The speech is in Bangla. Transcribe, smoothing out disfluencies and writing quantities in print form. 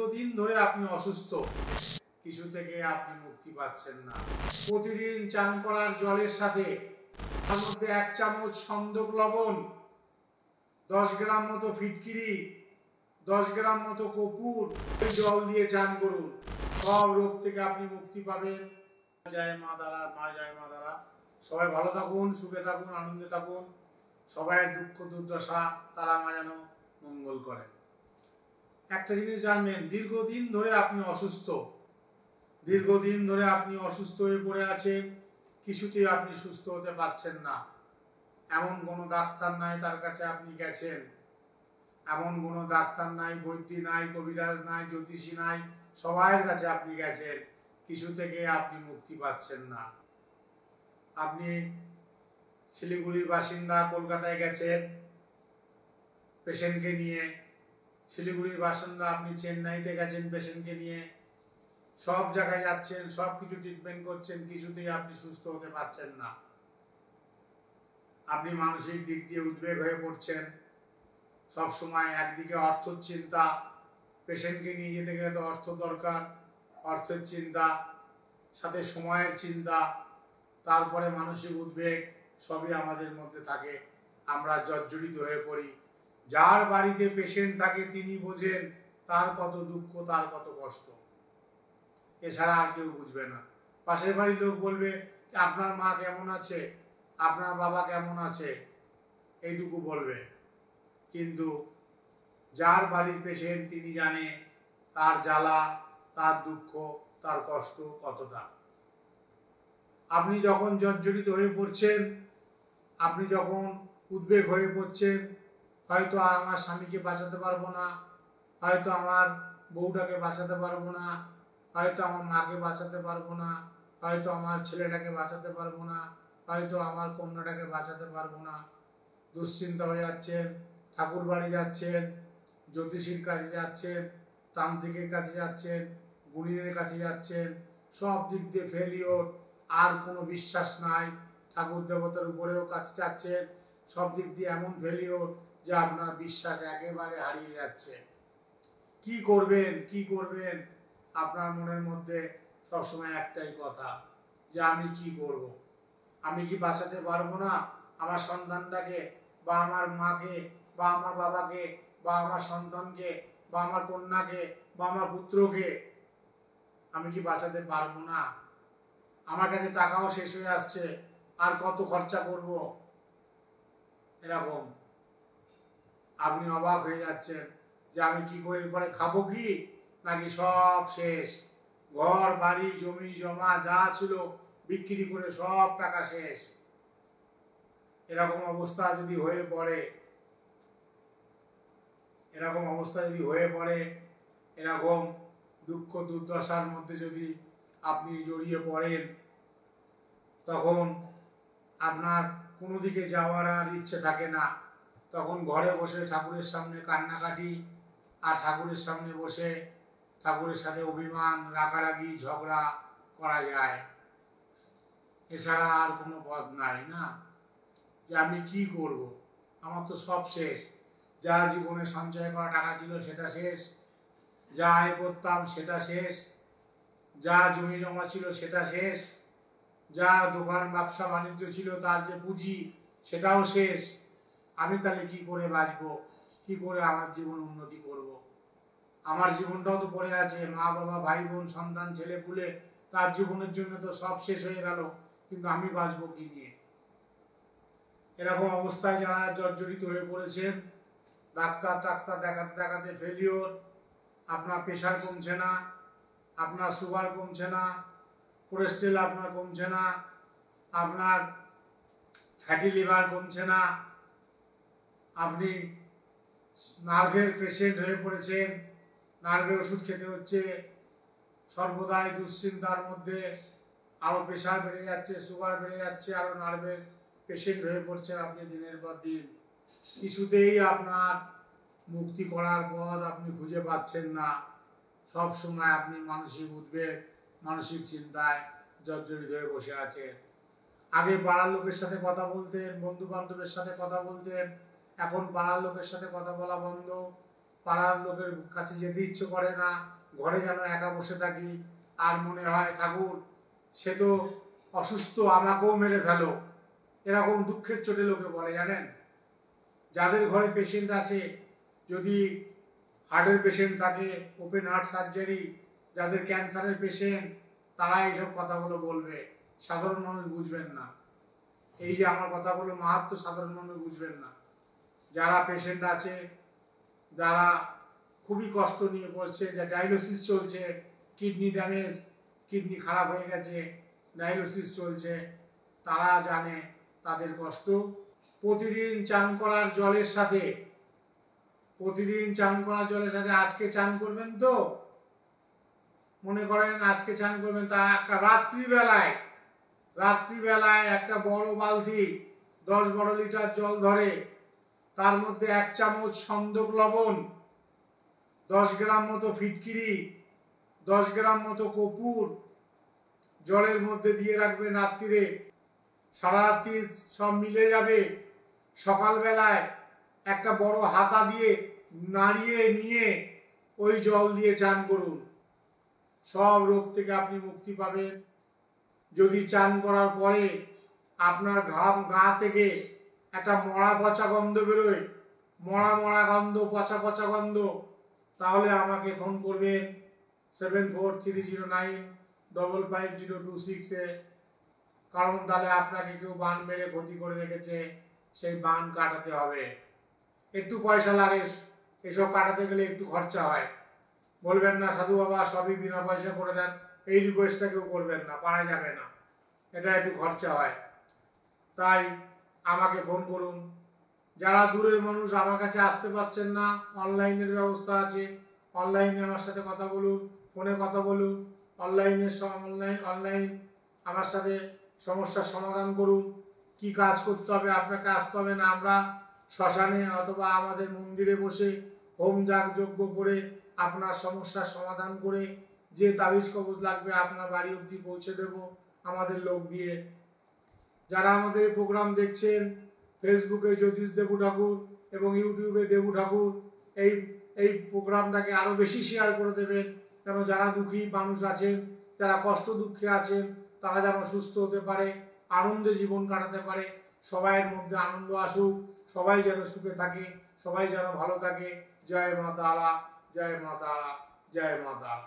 দীর্ঘদিন ধরে আপনি অসুস্থ, কিছু থেকে আপনি মুক্তি পাচ্ছেন না। প্রতিদিন চান করার জলের সাথে তার মধ্যে 1 চামচ সন্দক লবণ, 10 গ্রাম মতো ফিটকিরি, 10 গ্রাম মতো কর্পূর জল দিয়ে চান করুন। সব রোগ থেকে আপনি মুক্তি পাবেন। জয় মা তারা, মা জয় মা তারা। সবাই ভালো থাকুন, সুখে থাকুন, আনন্দে থাকুন। সবাইয়ের দুঃখ দুর্দশা তারা মা যেন মঙ্গল করেন। একটা জিনিস জানবেন, দীর্ঘদিন ধরে আপনি অসুস্থ, দীর্ঘদিন ধরে আপনি অসুস্থ হয়ে পড়ে আছেন, কিছুতেই আপনি সুস্থ হতে পারছেন না। এমন কোনো ডাক্তার নাই তার কাছে আপনি গেছেন, এমন কোনো ডাক্তার নাই, বৈদ্য নাই, কবিরাজ নাই, জ্যোতিষী নাই, সবাইয়ের কাছে আপনি গেছেন, কিছু থেকে আপনি মুক্তি পাচ্ছেন না। আপনি শিলিগুড়ির বাসিন্দা, কলকাতায় গেছেন পেশেন্টকে নিয়ে, শিলিগুড়ির বাসিন্দা আপনি চেন্নাইতে গেছেন পেশেন্টকে নিয়ে, সব জায়গায় যাচ্ছেন, সব কিছু ট্রিটমেন্ট করছেন, কিছুতেই আপনি সুস্থ হতে পারছেন না। আপনি মানসিক দিক দিয়ে উদ্বেগ হয়ে পড়ছেন, সব সময় একদিকে অর্থ চিন্তা, পেশেন্টকে নিয়ে যেতে গেলে তো অর্থ দরকার, অর্থের চিন্তা, সাথে সময়ের চিন্তা, তারপরে মানসিক উদ্বেগ, সবই আমাদের মধ্যে থাকে। আমরা জর্জরিত হয়ে পড়ি। যার বাড়িতে পেশেন্ট থাকে তিনি বোঝেন তার কত দুঃখ, তার কত কষ্ট, এছাড়া আর কেউ বুঝবে না। পাশের বাড়ির লোক বলবে আপনার মা কেমন আছে, আপনার বাবা কেমন আছে, এইটুকু বলবে। কিন্তু যার বাড়ির পেশেন্ট তিনি জানে তার জ্বালা, তার দুঃখ, তার কষ্ট কতটা। আপনি যখন জর্জরিত হয়ে পড়ছেন, আপনি যখন উদ্বেগ হয়ে পড়ছেন, হয়তো আর আমার স্বামীকে বাঁচাতে পারবো না, হয়তো আমার বউটাকে বাঁচাতে পারবো না, হয়তো আমার মাকে বাঁচাতে পারবো না, হয়তো আমার ছেলেটাকে বাঁচাতে পারবো না, হয়তো আমার কন্যাটাকে বাঁচাতে পারবো না, দুশ্চিন্তা হয়ে যাচ্ছেন, ঠাকুর বাড়ি যাচ্ছেন, জ্যোতিষীর কাছে যাচ্ছেন, তান্ত্রিকের কাছে যাচ্ছেন, গুণিনের কাছে যাচ্ছেন, সব দিক দিয়ে ফেলিওর, আর কোনো বিশ্বাস নাই, ঠাকুর দেবতার উপরেও কাছে যাচ্ছেন, সব দিক দিয়ে এমন ফেলিওর যে আপনার বিশ্বাস একেবারে হারিয়ে যাচ্ছে। কি করবেন, কি করবেন, আপনার মনের মধ্যে সবসময় একটাই কথা যে আমি কি করব, আমি কি বাঁচাতে পারবো না আমার সন্তানটাকে, বা আমার মাকে, বা আমার বাবাকে, বা আমার সন্তানকে, বা আমার কন্যাকে, বা আমার পুত্রকে, আমি কি বাঁচাতে পারবো না? আমার কাছে টাকাও শেষ হয়ে আসছে, আর কত খরচা করব। এরকম আপনি অবাক হয়ে যাচ্ছেন যে আমি কি করে, এরপরে খাবো কি, নাকি সব শেষ, ঘর বাড়ি জমি জমা যা ছিল বিক্রি করে সব টাকা শেষ। এরকম অবস্থা যদি হয়ে পড়ে, এরকম অবস্থা যদি হয়ে পড়ে, এরকম দুঃখ দুর্দশার মধ্যে যদি আপনি জড়িয়ে পড়েন, তখন আপনার কোনো দিকে যাওয়ার আর ইচ্ছে থাকে না। তখন ঘরে বসে ঠাকুরের সামনে কান্নাকাটি, আর ঠাকুরের সামনে বসে ঠাকুরের সাথে অভিমান, রাগারাগি, ঝগড়া করা যায়। এছাড়া আর কোনো পথ নাই না, যে আমি কি করব, আমার তো সব শেষ, যা জীবনে সঞ্চয় করা টাকা ছিল সেটা শেষ, যা আয় করতাম সেটা শেষ, যা জমি জমা ছিল সেটা শেষ, যা দোকান ব্যবসা বাণিজ্য ছিল তার যে পুঁজি সেটাও শেষ। আমি তাহলে কি করে বাঁচবো, কি করে আমার জীবন উন্নতি করব? আমার জীবনটাও তো পড়ে আছে, মা বাবা ভাই বোন সন্তান ছেলে পুলে, তার জীবনের জন্য তো সব শেষ হয়ে গেল, কিন্তু আমি বাঁচবো কি নিয়ে? এরকম অবস্থায় যারা জর্জরিত হয়ে পড়েছেন, ডাক্তার দেখাতে দেখাতে ফেলিওর, আপনার প্রেশার কমছে না, আপনার সুগার কমছে না, কোলেস্ট্রল আপনার কমছে না, আপনার ফ্যাটি লিভার কমছে না, আপনি নার্ভের পেশেন্ট হয়ে পড়েছেন, নার্ভের ওষুধ খেতে হচ্ছে, সর্বদাই দুশ্চিন্তার মধ্যে, আরও প্রেশার বেড়ে যাচ্ছে, সুগার বেড়ে যাচ্ছে, আরও নার্ভের পেশেন্ট হয়ে পড়ছেন আপনি দিনের পর দিন। কিছুতেই আপনার মুক্তি করার পথ আপনি খুঁজে পাচ্ছেন না। সব সময় আপনি মানসিক উদ্বেগ, মানসিক চিন্তায় জর্জরিত হয়ে বসে আছেন। আগে পাড়ার লোকের সাথে কথা বলতেন, বন্ধু বান্ধবের সাথে কথা বলতেন, এখন পাড়ার লোকের সাথে কথা বলা বন্ধ, পাড়ার লোকের কাছে যেতে ইচ্ছে করে না, ঘরে যেন একা বসে থাকি, আর মনে হয় ঠাকুর সে তো অসুস্থ, আমাকেও মেরে ফেলো, এরকম দুঃখের চোটে লোকে বলে। জানেন, যাদের ঘরে পেশেন্ট আছে, যদি হার্টের পেশেন্ট থাকে, ওপেন হার্ট সার্জারি, যাদের ক্যান্সারের পেশেন্ট, তারা এইসব কথাগুলো বলবে, সাধারণ মানুষ বুঝবেন না। এই যে আমার কথাগুলো মাহাত্ম সাধারণ মানুষ বুঝবেন না। যারা পেশেন্ট আছে, যারা খুবই কষ্ট নিয়ে পড়ছে, যা ডায়ালিসিস চলছে, কিডনি ড্যামেজ, কিডনি খারাপ হয়ে গেছে, ডায়ালিসিস চলছে, তারা জানে তাদের কষ্ট। প্রতিদিন চান করার জলের সাথে, প্রতিদিন চান করার জলের সাথে আজকে চান করবেন তো, মনে করেন আজকে চান করবেন, তা রাত্রিবেলায় একটা বড় বালতি 10-12 লিটার জল ধরে, তার মধ্যে 1 চামচ সন্দক লবণ, 10 গ্রাম মতো ফিটকিরি, 10 গ্রাম মতো কর্পূর জলের মধ্যে দিয়ে রাখবেন রাত্রিরে। সারা রাত্রি সব মিলে যাবে। সকালবেলায় একটা বড় হাতা দিয়ে নাড়িয়ে নিয়ে ওই জল দিয়ে চান করুন, সব রোগ থেকে আপনি মুক্তি পাবেন। যদি চান করার পরে আপনার গা থেকে একটা মরা পচা গন্ধ বেরোয়, মরা গন্ধ, পচা গন্ধ, তাহলে আমাকে ফোন করবেন 7430955026-এ। কারণ তাহলে আপনাকে কেউ বান মেরে ক্ষতি করে রেখেছে, সেই বান কাটাতে হবে। একটু পয়সা লাগে, এসব কাটাতে গেলে একটু খরচা হয়। বলবেন না সাধু বাবা সবই বিনা পয়সা করে দেন, এই রিকোয়েস্টটা কেউ করবেন না, পারা যাবে না, এটা একটু খরচা হয়। তাই আমাকে ফোন করুন। যারা দূরের মানুষ আমার কাছে আসতে পারছেন না, অনলাইনের ব্যবস্থা আছে, অনলাইনে আমার সাথে কথা বলুন, ফোনে কথা বলুন, অনলাইন আমার সাথে সমস্যার সমাধান করুন। কি কাজ করতে হবে, আপনাকে আসতে হবে না, আমরা শ্মশানে অথবা আমাদের মন্দিরে বসে হোম যজ্ঞ করে আপনার সমস্যার সমাধান করে যে তাবিজ কবজ লাগবে আপনার বাড়ি অবধি পৌঁছে দেব আমাদের লোক দিয়ে। যারা আমাদের প্রোগ্রাম দেখছেন, ফেসবুকে জ্যোতিষ দেবু ঠাকুর এবং ইউটিউবে দেবু ঠাকুর, এই প্রোগ্রামটাকে আরও বেশি শেয়ার করে দেবেন, যেন যারা দুঃখী মানুষ আছেন, যারা কষ্ট দুঃখে আছেন, তারা যেন সুস্থ হতে পারে, আনন্দে জীবন কাটাতে পারে। সবাইয়ের মধ্যে আনন্দ আসুক, সবাই যেন সুখে থাকে, সবাই যেন ভালো থাকে। জয় মা তারা, জয় মা তারা, জয় মা তারা।